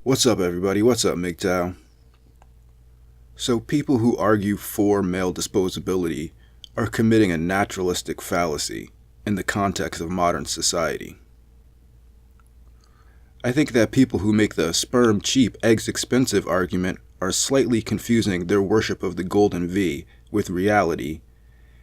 What's up, everybody? What's up, MGTOW? So people who argue for male disposability are committing a naturalistic fallacy in the context of modern society. I think that people who make the sperm cheap, eggs expensive argument are slightly confusing their worship of the golden V with reality,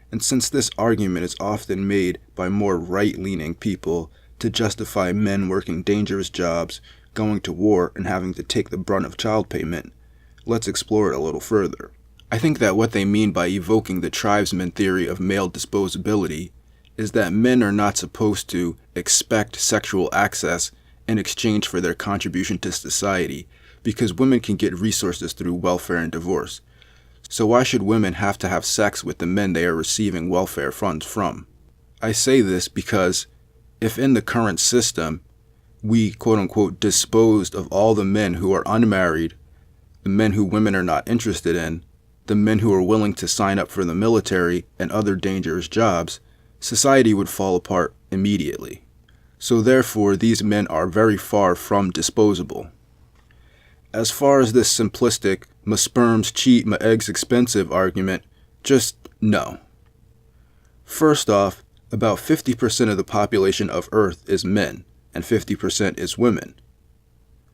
and since this argument is often made by more right-leaning people to justify men working dangerous jobs, going to war, and having to take the brunt of child payment, let's explore it a little further. I think that what they mean by evoking the tribesman theory of male disposability is that men are not supposed to expect sexual access in exchange for their contribution to society, because women can get resources through welfare and divorce. So why should women have to have sex with the men they are receiving welfare funds from? I say this because if in the current system we quote-unquote disposed of all the men who are unmarried, the men who women are not interested in, the men who are willing to sign up for the military and other dangerous jobs, society would fall apart immediately. So therefore, these men are very far from disposable. As far as this simplistic, my sperm's cheap, my eggs expensive argument, just no. First off, about 50% of the population of Earth is men, and 50% is women.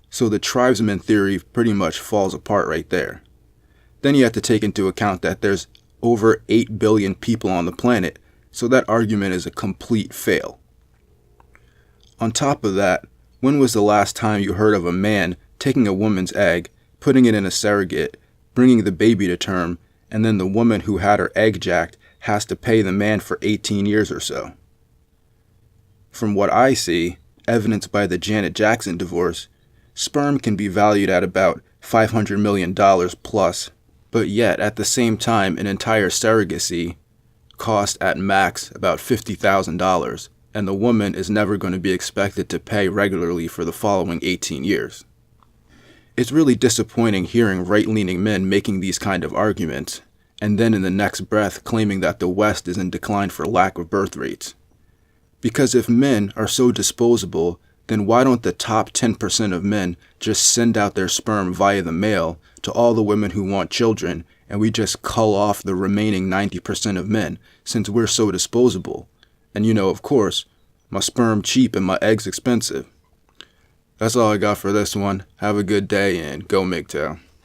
So the tribesman theory pretty much falls apart right there. Then you have to take into account that there's over 8 billion people on the planet, so that argument is a complete fail. On top of that, when was the last time you heard of a man taking a woman's egg, putting it in a surrogate, bringing the baby to term, and then the woman who had her egg jacked has to pay the man for 18 years or so? From what I see, evidenced by the Janet Jackson divorce, sperm can be valued at about $500 million plus, but yet at the same time an entire surrogacy costs at max about $50,000, and the woman is never going to be expected to pay regularly for the following 18 years. It's really disappointing hearing right-leaning men making these kind of arguments, and then in the next breath claiming that the West is in decline for lack of birth rates. Because if men are so disposable, then why don't the top 10% of men just send out their sperm via the mail to all the women who want children, and we just cull off the remaining 90% of men, since we're so disposable? And of course, my sperm cheap and my eggs expensive. That's all I got for this one. Have a good day and go MGTOW.